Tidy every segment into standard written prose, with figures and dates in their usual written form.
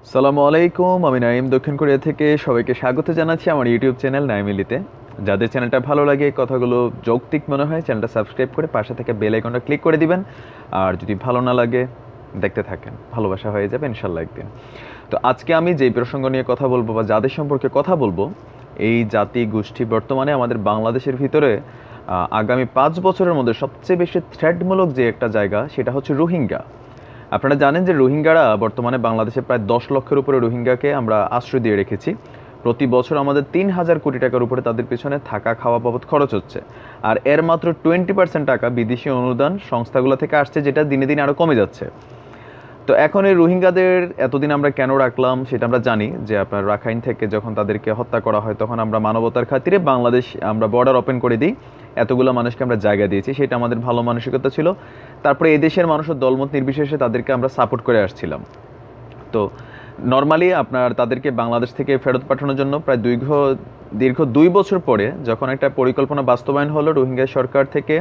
আসসালামু আলাইকুম, আমি নাইম দক্ষিণ কোরিয়া থেকে সবাইকে স্বাগত জানাচ্ছি আমার ইউটিউব চ্যানেল নাইমিলিতে। যাদের চ্যানেলটা ভালো লাগে, কথাগুলো যৌক্তিক মনে হয়, চ্যানেলটা সাবস্ক্রাইব করে পাশে থেকে বেল আইকনটা ক্লিক করে দিবেন। আর যদি ভালো না লাগে, দেখতে থাকেন, ভালোবাসা হয়ে যাবে ইনশাল্লাহ একদিন। তো আজকে আমি যেই প্রসঙ্গ নিয়ে কথা বলবো বা যাদের সম্পর্কে কথা বলবো, এই জাতি গোষ্ঠী বর্তমানে আমাদের বাংলাদেশের ভিতরে আগামী 5 বছরের মধ্যে সবচেয়ে বেশি থ্রেটমূলক যে একটা জায়গা, সেটা হচ্ছে রোহিঙ্গা। আপনারা জানেন যে রোহিঙ্গারা বর্তমানে বাংলাদেশে প্রায় 10 লক্ষের উপরে রোহিঙ্গাকে আমরা আশ্রয় দিয়ে রেখেছি। প্রতি বছর আমাদের 3,000 কোটি টাকার উপরে তাদের পিছনে থাকা খাওয়া বাবদ খরচ হচ্ছে। আর এর মাত্র 20% টাকা বিদেশি অনুদান সংস্থাগুলো থেকে আসছে, যেটা দিনে দিনে আরও কমে যাচ্ছে। তো এখন এই রোহিঙ্গাদের এতদিন আমরা কেন রাখলাম সেটা আমরা জানি, যে আপনার রাখাইন থেকে যখন তাদেরকে হত্যা করা হয়, তখন আমরা মানবতার খাতিরে বাংলাদেশ আমরা বর্ডার ওপেন করে দিই, এতগুলো মানুষকে আমরা জায়গা দিয়েছি, সেটা আমাদের ভালো মানসিকতা ছিল। তারপরে এদেশের মানুষের দলমত নির্বিশেষে তাদেরকে আমরা সাপোর্ট করে আসছিলাম। তো নর্মালি আপনার তাদেরকে বাংলাদেশ থেকে ফেরত পাঠানোর জন্য প্রায় দীর্ঘ 2 বছর পরে যখন একটা পরিকল্পনা বাস্তবায়ন হলো রোহিঙ্গা সরকার থেকে,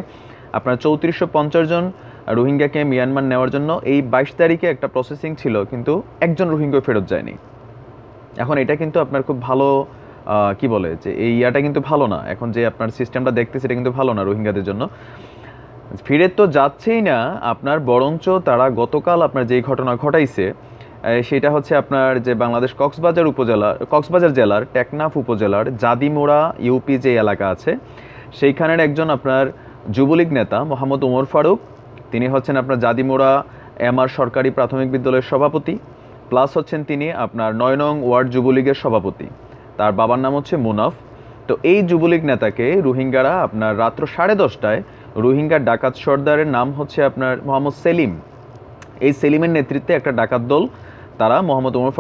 আপনার 3450 জন রোহিঙ্গাকে মিয়ানমার নেওয়ার জন্য এই 22 তারিখে একটা প্রসেসিং ছিল, কিন্তু একজন রোহিঙ্গা ফেরত যায়নি। এখন এটা কিন্তু আপনার খুব ভালো কি বলে যে এই ইয়াটা কিন্তু ভালো না। এখন যে আপনার সিস্টেমটা দেখতেছে এটা কিন্তু ভালো না রোহিঙ্গাদের জন্য। ফিরে তো যাচ্ছেই না আপনার, বরঞ্চ তারা গতকাল আপনার যেই ঘটনা ঘটাইছে, সেটা হচ্ছে আপনার যে বাংলাদেশ কক্সবাজার জেলার টেকনাফ উপজেলার জাদিমোড়া ইউপি যে এলাকা আছে, সেইখানের একজন আপনার যুবলীগ নেতা মোহাম্মদ ওমর ফারুক, তিনি হচ্ছেন আপনার জাদিমোড়া এমআর সরকারি প্রাথমিক বিদ্যালয়ের সভাপতি, প্লাস হচ্ছেন তিনি আপনার 9 নং ওয়ার্ড যুবলীগের সভাপতি। তার বাবার নাম হচ্ছে মুনাফ। তো এই যুবলীগ নেতাকে রোহিঙ্গারা আপনার রাত্র 10:30টায়, রোহিঙ্গা ডাকাত সর্দারের নাম হচ্ছে আপনার মোহাম্মদ সেলিম, এই সেলিমের নেতৃত্বে একটা ডাকাত দল, তারা মোহাম্মদ ওমর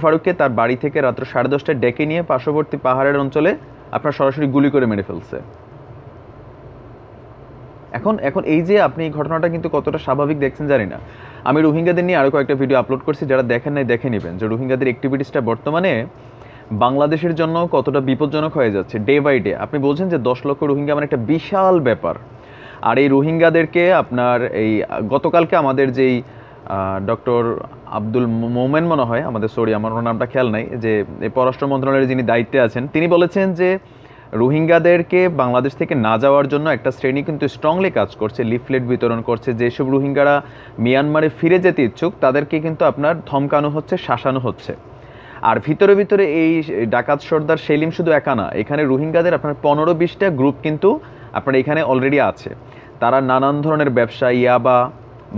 ফারুককে তার বাড়ি থেকে রাত্র 10:30টায় ডেকে নিয়ে পার্শ্ববর্তী পাহাড়ের অঞ্চলে আপনার সরাসরি গুলি করে মেরে ফেলছে। এখন এখন এই যে আপনি এই ঘটনাটা কিন্তু কতটা স্বাভাবিক দেখছেন জানি না। আমি রোহিঙ্গাদের নিয়ে আরও কয়েকটা ভিডিও আপলোড করছি, যারা দেখেন নাই দেখে নেবেন যে রোহিঙ্গাদের অ্যাক্টিভিটিসটা বর্তমানে বাংলাদেশের জন্য কতটা বিপজ্জনক হয়ে যাচ্ছে ডে বাই ডে। আপনি বলছেন যে 10 লক্ষ রোহিঙ্গা মানে একটা বিশাল ব্যাপার। আর এই রোহিঙ্গাদেরকে আপনার এই গতকালকে আমাদের যেই ডক্টর আব্দুল মোমেন মনে হয় আমাদের, সরি আমার ওনার নামটা খেয়াল নাই, যে এই পররাষ্ট্র মন্ত্রণালয়ের যিনি দায়িত্বে আছেন, তিনি বলেছেন যে রোহিঙ্গাদেরকে বাংলাদেশ থেকে না যাওয়ার জন্য একটা শ্রেণী কিন্তু স্ট্রংলি কাজ করছে, লিফলেট বিতরণ করছে, যেসব রোহিঙ্গারা মিয়ানমারে ফিরে যেতে ইচ্ছুক তাদেরকে কিন্তু আপনার ধমকানো হচ্ছে, শাসানো হচ্ছে। আর ভিতরে ভিতরে এই ডাকাত সর্দার সেলিম শুধু একা না, এখানে রোহিঙ্গাদের আপনার 15-20টা গ্রুপ কিন্তু আপনার এখানে অলরেডি আছে। তারা নানান ধরনের ব্যবসা, ইয়াবা,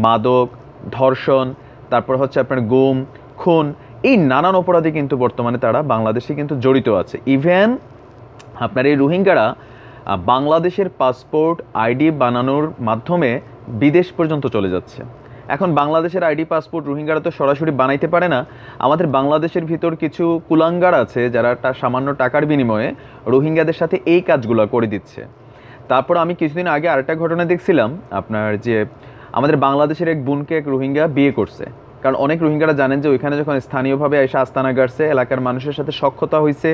মাদক, ধর্ষণ, তারপর হচ্ছে আপনার গুম, খুন, এই নানান অপরাধে কিন্তু বর্তমানে তারা বাংলাদেশে কিন্তু জড়িত আছে। ইভেন আপনার এই রোহিঙ্গারা বাংলাদেশের পাসপোর্ট আইডি বানানোর মাধ্যমে বিদেশ পর্যন্ত চলে যাচ্ছে। এখন বাংলাদেশের আইডি পাসপোর্ট রোহিঙ্গারা তো সরাসরি বানাইতে পারে না, আমাদের বাংলাদেশের ভিতর কিছু কুলাঙ্গার আছে যারা সামান্য টাকার বিনিময়ে রোহিঙ্গাদের সাথে এই কাজগুলো করে দিচ্ছে। তারপর আমি কিছুদিন আগে আরেকটা ঘটনা দেখছিলাম, আপনার যে আমাদের বাংলাদেশের এক বোনকে এক রোহিঙ্গা বিয়ে করছে। কারণ অনেক রোহিঙ্গারা জানেন যে ওইখানে যখন স্থানীয়ভাবে এসে আস্তানা গাড়ছে, এলাকার মানুষের সাথে সখ্যতা হয়েছে,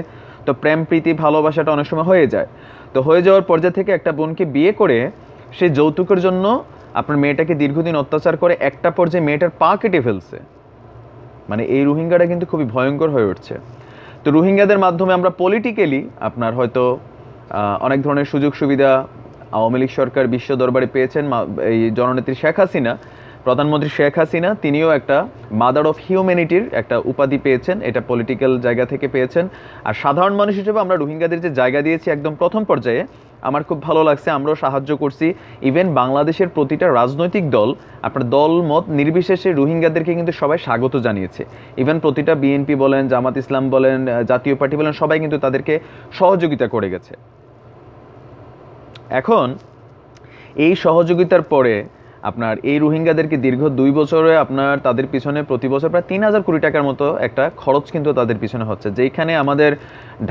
তো প্রেম প্রীতি ভালোবাসাটা অনেক সময় হয়ে যায়। তো হয়ে যাওয়ার পর্যায়ে থেকে একটা বোনকে বিয়ে করে সে যৌতুকের জন্য আপনার মেয়েটাকে দীর্ঘদিন অত্যাচার করে একটা পর্যায়ে মেয়েটার পা কেটে ফেলছে। মানে এই রোহিঙ্গাটা কিন্তু খুবই ভয়ঙ্কর হয়ে উঠছে। তো রোহিঙ্গাদের মাধ্যমে আমরা পলিটিক্যালি আপনার হয়তো অনেক ধরনের সুযোগ সুবিধা আওয়ামী লীগ সরকার বিশ্ব দরবারে পেয়েছেন। এই জননেত্রী শেখ হাসিনা, প্রধানমন্ত্রী শেখ হাসিনা, তিনিও একটা মাদার অফ হিউম্যানিটির একটা উপাধি পেয়েছেন, এটা পলিটিক্যাল জায়গা থেকে পেয়েছেন। আর সাধারণ মানুষ হিসেবে আমরা রোহিঙ্গাদের যে জায়গা দিয়েছি একদম প্রথম পর্যায়ে, আমার খুব ভালো লাগছে, আমরাও সাহায্য করছি। ইভেন বাংলাদেশের প্রতিটা রাজনৈতিক দল আপনার দল মত নির্বিশেষে রোহিঙ্গাদেরকে কিন্তু সবাই স্বাগত জানিয়েছে। ইভেন প্রতিটা বিএনপি বলেন, জামাত ইসলাম বলেন, জাতীয় পার্টি বলেন, সবাই কিন্তু তাদেরকে সহযোগিতা করে গেছে। এখন এই সহযোগিতার পরে আপনার এই রোহিঙ্গাদেরকে দীর্ঘ 2 বছরে আপনার তাদের পিছনে প্রতি বছর প্রায় 3,000 কোটি টাকার মতো একটা খরচ কিন্তু তাদের পিছনে হচ্ছে। যেখানে আমাদের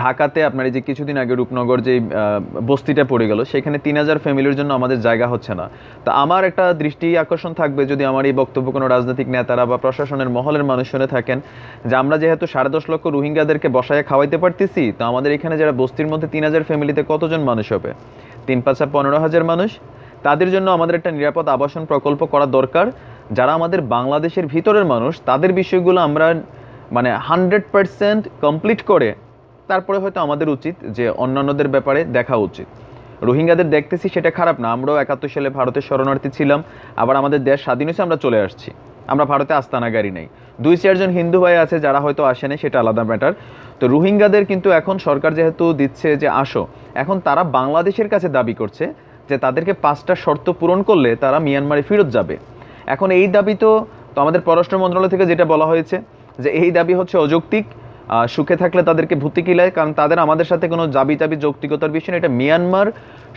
ঢাকাতে আপনার এই যে কিছুদিন আগে রূপনগর যে বস্তিটা পড়ে গেল, সেখানে 3,000 ফ্যামিলির জন্য আমাদের জায়গা হচ্ছে না। তা আমার একটা দৃষ্টি আকর্ষণ থাকবে, যদি আমার এই বক্তব্য কোনো রাজনৈতিক নেতারা বা প্রশাসনের মহলের মানুষ শুনে থাকেন, যে আমরা যেহেতু 10.5 লক্ষ রোহিঙ্গাদেরকে বসায় খাওয়াইতে পারতেছি, তো আমাদের এখানে যারা বস্তির মধ্যে 3,000 ফ্যামিলিতে কতজন মানুষ হবে? 3-5-15,000 মানুষ। তাদের জন্য আমাদের একটা নিরাপদ আবাসন প্রকল্প করা দরকার, যারা আমাদের বাংলাদেশের ভিতরের মানুষ তাদের বিষয়গুলো আমরা মানে 100% কমপ্লিট করে তারপরে হয়তো আমাদের উচিত যে অন্যান্যদের ব্যাপারে দেখা উচিত। রোহিঙ্গাদের দেখতেছি সেটা খারাপ না, আমরাও 71 সালে ভারতের শরণার্থী ছিলাম, আবার আমাদের দেশ স্বাধীন হয়েছে আমরা চলে আসছি, আমরা ভারতে আস্তানা গাড়ি নেই। 2-4 জন হিন্দু ভাই আছে যারা হয়তো আসেনি, সেটা আলাদা ম্যাটার। তো রোহিঙ্গাদের কিন্তু এখন সরকার যেহেতু দিচ্ছে যে আসো, এখন তারা বাংলাদেশের কাছে দাবি করছে যে তাদেরকে 5টা শর্ত পূরণ করলে তারা মিয়ানমারে ফেরত যাবে। এখন এই দাবি তো আমাদের পররাষ্ট্র মন্ত্রণালয় থেকে যেটা বলা হয়েছে যে এই দাবি হচ্ছে অযৌক্তিক, সুখে থাকলে তাদেরকে ভূতি কিলায়, কারণ তাদের আমাদের সাথে কোনো দাবি যৌক্তিকতার বিষয় না, এটা মিয়ানমার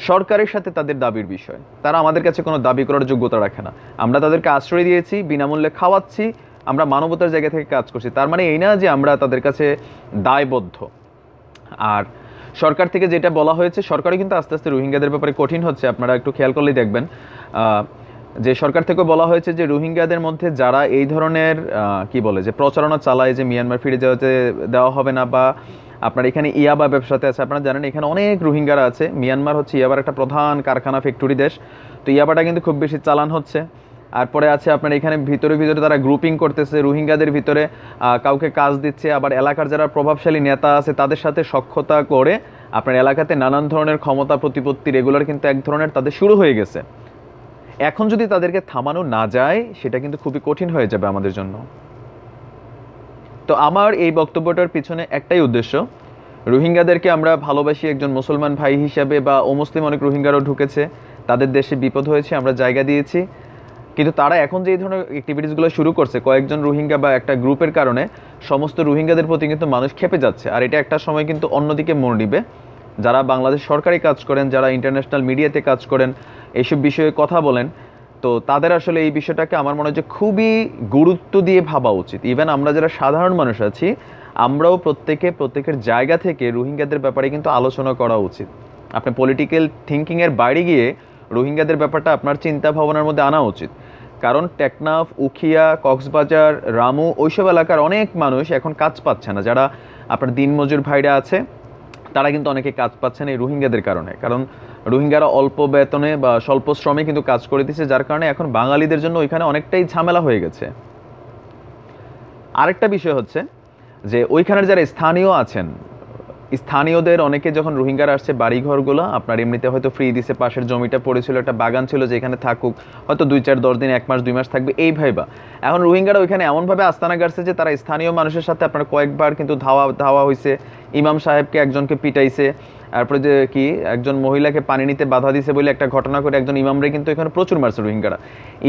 সরকারের সাথে তাদের দাবির বিষয়। তারা আমাদের কাছে কোনো দাবি করার যোগ্যতা রাখে না। আমরা তাদেরকে আশ্রয় দিয়েছি, বিনামূল্যে খাওয়াচ্ছি, আমরা মানবতার জায়গা থেকে কাজ করছি, তার মানে এই না যে আমরা তাদের কাছে দায়বদ্ধ। আর সরকার থেকে যেটা বলা হয়েছে, সরকারই কিন্তু আস্তে আস্তে রোহিঙ্গাদের ব্যাপারে কঠিন হচ্ছে, আপনারা একটু খেয়াল করলেই দেখবেন যে সরকার থেকে বলা হয়েছে যে রোহিঙ্গাদের মধ্যে যারা এই ধরনের কি বলে যে প্রচারণা চালায় যে মিয়ানমার ফিরে যাওয়াতে দেওয়া হবে না, বা আপনার এখানে ইয়াবা ব্যবসাতে আছে, আপনারা জানেন এখানে অনেক রোহিঙ্গারা আছে। মিয়ানমার হচ্ছে ইয়াবার একটা প্রধান কারখানা ফ্যাক্টরি দেশ, তো ইয়াবাটা কিন্তু খুব বেশি চালান হচ্ছে। আর পরে আছে আপনার এখানে ভিতরে তারা গ্রুপিং করতেছে, রোহিঙ্গাদের ভিতরে কাউকে কাজ দিচ্ছে, আবার এলাকার যারা প্রভাবশালী নেতা আছে তাদের সাথে সখ্যতা করে আপনার এলাকাতে নানান ধরনের ক্ষমতা প্রতিপত্তি রেগুলার কিন্তু এক ধরনের তাদের শুরু হয়ে গেছে। এখন যদি তাদেরকে থামানো না যায় সেটা কিন্তু খুবই কঠিন হয়ে যাবে আমাদের জন্য। তো আমার এই বক্তব্যটার পিছনে একটাই উদ্দেশ্য, রোহিঙ্গাদেরকে আমরা ভালোবাসি একজন মুসলমান ভাই হিসাবে, বা অমুসলিম অনেক রোহিঙ্গারাও ঢুকেছে, তাদের দেশে বিপদ হয়েছে, আমরা জায়গা দিয়েছি, কিন্তু তারা এখন যে এই ধরনের অ্যাক্টিভিটিসগুলো শুরু করছে কয়েকজন রোহিঙ্গা বা একটা গ্রুপের কারণে সমস্ত রোহিঙ্গাদের প্রতি কিন্তু মানুষ খেপে যাচ্ছে। আর এটা একটা সময় কিন্তু অন্যদিকে মোড় নিবে। যারা বাংলাদেশ সরকারি কাজ করেন, যারা ইন্টারন্যাশনাল মিডিয়াতে কাজ করেন, এইসব বিষয়ে কথা বলেন, তো তাদের আসলে এই বিষয়টাকে আমার মনে হয় যে খুবই গুরুত্ব দিয়ে ভাবা উচিত। ইভেন আমরা যারা সাধারণ মানুষ আছি, আমরাও প্রত্যেকের জায়গা থেকে রোহিঙ্গাদের ব্যাপারে কিন্তু আলোচনা করা উচিত। আপনি পলিটিক্যাল থিঙ্কিংয়ের বাইরে গিয়ে রোহিঙ্গাদের ব্যাপারটা আপনার চিন্তা ভাবনার মধ্যে আনা উচিত। কারণ টেকনাফ, উখিয়া, কক্সবাজার, রামু ওইসব এলাকার অনেক মানুষ এখন কাজ পাচ্ছে না। যারা আপনার দিনমজুর ভাইরা আছে তারা কিন্তু অনেকে কাজ পাচ্ছেন এই রোহিঙ্গাদের কারণে, কারণ রোহিঙ্গারা অল্প বেতনে বা স্বল্প শ্রমে কিন্তু কাজ করে দিচ্ছে, যার কারণে এখন বাঙালিদের জন্য ওইখানে অনেকটাই ঝামেলা হয়ে গেছে। আরেকটা বিষয় হচ্ছে যে ওইখানের যারা স্থানীয় আছেন, স্থানীয়দের অনেকে যখন রোহিঙ্গারা আসছে বাড়িঘরগুলো আপনার এমনিতে হয়তো ফ্রি দিছে, পাশের জমিটা পড়েছিল, একটা বাগান ছিল যে এখানে থাকুক, হয়তো 2-4-10 দিন, 1 মাস 2 মাস থাকবে এই ভাইবা। এখন রোহিঙ্গারা ওইখানে এমনভাবে আস্তানা গাড়ছে যে তারা স্থানীয় মানুষের সাথে আপনার কয়েকবার কিন্তু ধাওয়া হয়েছে, ইমাম সাহেবকে একজনকে পিটাইছে, তারপরে যে কি একজন মহিলাকে পানি নিতে বাধা দিছে বলে একটা ঘটনা করে একজন ইমামরে কিন্তু এখানে প্রচুর মারছে রোহিঙ্গারা।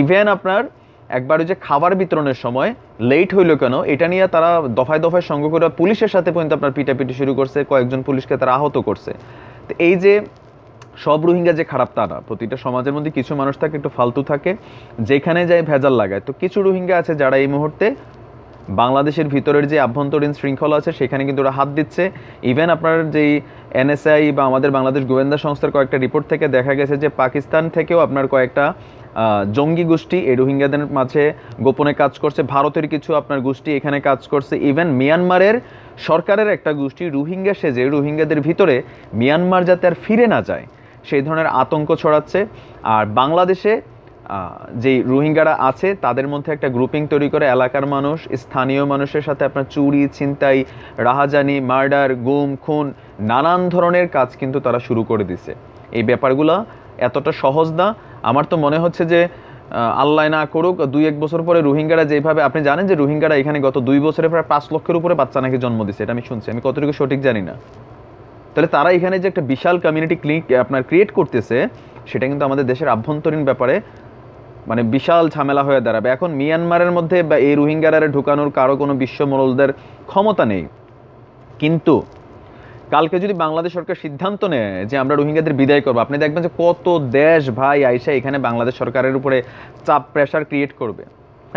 ইভেন আপনার একবার ওই যে খাবার বিতরণের সময় লেট হইল কেন এটা নিয়ে তারা দফায় দফায় সঙ্গ করে পুলিশের সাথে পর্যন্ত আপনার পিটাপিটি শুরু করছে, কয়েকজন পুলিশকে তারা আহত করছে। তো এই যে সব রোহিঙ্গা যে খারাপ তা না, প্রতিটা সমাজের মধ্যে কিছু মানুষ থাকে একটু ফালতু থাকে, যেখানে যায় ভেজাল লাগায়। তো কিছু রোহিঙ্গা আছে যারা এই মুহূর্তে বাংলাদেশের ভিতরের যে আভ্যন্তরীণ শৃঙ্খলা আছে সেখানে কিন্তু ওরা হাত দিচ্ছে। ইভেন আপনার যেই NSI বা আমাদের বাংলাদেশ গোয়েন্দা সংস্থার কয়েকটা রিপোর্ট থেকে দেখা গেছে যে পাকিস্তান থেকেও আপনার কয়েকটা জঙ্গি গোষ্ঠী এই রোহিঙ্গাদের মাঝে গোপনে কাজ করছে, ভারতের কিছু আপনার গোষ্ঠী এখানে কাজ করছে, ইভেন মিয়ানমারের সরকারের একটা গোষ্ঠী রোহিঙ্গা সেজে রোহিঙ্গাদের ভিতরে মিয়ানমার যাতে আর ফিরে না যায় সেই ধরনের আতঙ্ক ছড়াচ্ছে। আর বাংলাদেশে যেই রোহিঙ্গারা আছে তাদের মধ্যে একটা গ্রুপিং তৈরি করে এলাকার মানুষ, স্থানীয় মানুষের সাথে আপনার চুরি, ছিনতাই, রাহাজানি, মার্ডার, গুম, খুন, নানান ধরনের কাজ কিন্তু তারা শুরু করে দিছে। এই ব্যাপারগুলো এতটা সহজ না। আমার তো মনে হচ্ছে যে আল্লাহ না করুক 2-1 বছর পরে রোহিঙ্গারা যেভাবে, আপনি জানেন যে রোহিঙ্গারা এখানে গত 2 বছরে প্রায় 5 লক্ষের উপরে বাচ্চা নাকি জন্ম দিচ্ছে, এটা আমি শুনছি, আমি কতটুকু সঠিক জানি না। তাহলে তারা এখানে যে একটা বিশাল কমিউনিটি আপনার ক্রিয়েট করতেছে সেটা কিন্তু আমাদের দেশের আভ্যন্তরীণ ব্যাপারে মানে বিশাল ঝামেলা হয়ে দাঁড়াবে। এখন মিয়ানমারের মধ্যে বা এই রোহিঙ্গারা ঢুকানোর কারো কোনো বিশ্ব মোড়লদের ক্ষমতা নেই, কিন্তু কালকে যদি বাংলাদেশ সরকার সিদ্ধান্ত নেয় যে আমরা রোহিঙ্গাদের বিদায় করবো, আপনি দেখবেন যে কত দেশ ভাই আইসা এখানে বাংলাদেশ সরকারের উপরে চাপ প্রেশার ক্রিয়েট করবে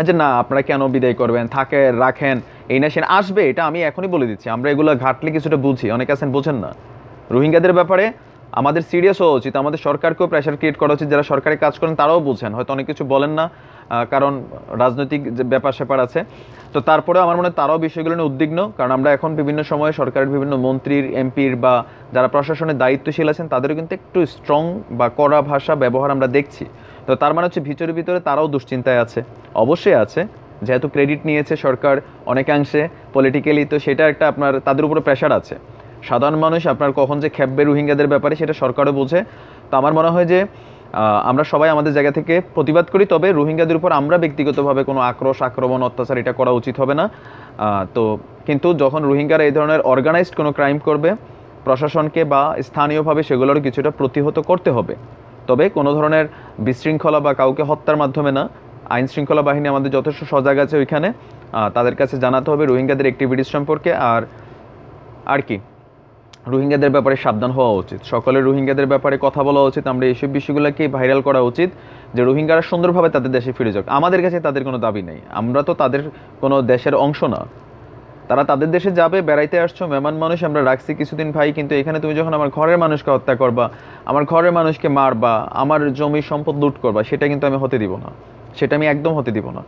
যে না আপনারা কেন বিদায় করবেন, থাকে রাখেন, এই না সে আসবে। এটা আমি এখনই বলে দিচ্ছি, আমরা এগুলো ঘাটলে কিছুটা বুঝি, অনেক আছেন বোঝেন না। রোহিঙ্গাদের ব্যাপারে আমাদের সিরিয়াস হওয়া উচিত, আমাদের সরকারকেও প্রেশার ক্রিয়েট করা উচিত, যারা সরকারি কাজ করেন তারাও বুঝেন, হয়তো অনেক কিছু বলেন না কারণ রাজনৈতিক যে ব্যাপার স্যাপার আছে। তো তারপরেও আমার মনে হয় তারাও বিষয়গুলো নিয়ে উদ্বিগ্ন, কারণ আমরা এখন বিভিন্ন সময়ে সরকারের বিভিন্ন মন্ত্রীর, এমপির বা যারা প্রশাসনের দায়িত্বশীল আছেন তাদেরও কিন্তু একটু স্ট্রং বা কড়া ভাষা ব্যবহার আমরা দেখছি। তো তো তার মানে হচ্ছে ভিতরে ভিতরে তারাও দুশ্চিন্তায় আছে, অবশ্যই আছে, যেহেতু ক্রেডিট নিয়েছে সরকার অনেকাংশে পলিটিক্যালি, তো সেটা একটা আপনার তাদের উপরে প্রেশার আছে। সাধারণ মানুষ আপনার কখন যে খেপবে রোহিঙ্গাদের ব্যাপারে সেটা সরকারও বোঝে। তো আমার মনে হয় যে আমরা সবাই আমাদের জায়গা থেকে প্রতিবাদ করি, তবে রোহিঙ্গাদের উপর আমরা ব্যক্তিগতভাবে কোনো আক্রোশ, আক্রমণ, অত্যাচার এটা করা উচিত হবে না। তো কিন্তু যখন রোহিঙ্গারা এই ধরনের অর্গানাইজড কোনো ক্রাইম করবে, প্রশাসনকে বা স্থানীয়ভাবে সেগুলোর কিছুটা প্রতিহত করতে হবে। তবে কোনো ধরনের বিশৃঙ্খলা বা কাউকে হত্যার মাধ্যমে না। আইন শৃঙ্খলা বাহিনী আমাদের যথেষ্ট সজাগ আছে ওইখানে, তাদের কাছে জানাতে হবে রোহিঙ্গাদের অ্যাক্টিভিটিস সম্পর্কে। আর কি রোহিঙ্গাদের ব্যাপারে সাবধান হওয়া উচিত, সকলের রোহিঙ্গাদের ব্যাপারে কথা বলা উচিত। আমরা এইসব বিষয়গুলোকে ভাইরাল করা উচিত যে রোহিঙ্গারা সুন্দরভাবে তাদের দেশে ফিরে যাক। আমাদের কাছে তাদের কোনো দাবি নেই, আমরা তো তাদের কোনো দেশের অংশ না। তারা তাদের দেশে যাবে, বেড়াইতে আসছো, মেহমান মানুষ আমরা রাখছি কিছুদিন ভাই, কিন্তু এখানে তুমি যখন আমার ঘরের মানুষকে হত্যা করবা, আমার ঘরের মানুষকে মারবা, আমার জমি সম্পদ লুট করবা, সেটা কিন্তু আমি হতে দিব না, সেটা আমি একদম হতে দিব না।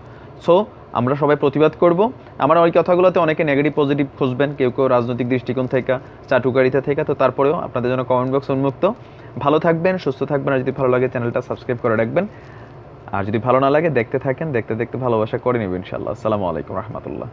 সো আমরা সবাই প্রতিবাদ করব। আমার ওই কথাগুলোতে অনেকে নেগেটিভ পজিটিভ খুঁজবেন, কেউ কেউ রাজনৈতিক দৃষ্টিকোণ থেকে, চাটুকারিতা থেকে, তো তারপরেও আপনাদের জন্য কমেন্ট বক্স উন্মুক্ত। ভালো থাকবেন, সুস্থ থাকবেন, আর যদি ভালো লাগে চ্যানেলটা সাবস্ক্রাইব করে রাখবেন, আর যদি ভালো না লাগে দেখতে থাকেন, দেখতে দেখতে ভালোবাসা করে নেবেন ইনশাআল্লাহ। আসসালামু আলাইকুম রহমতুল্লাহ।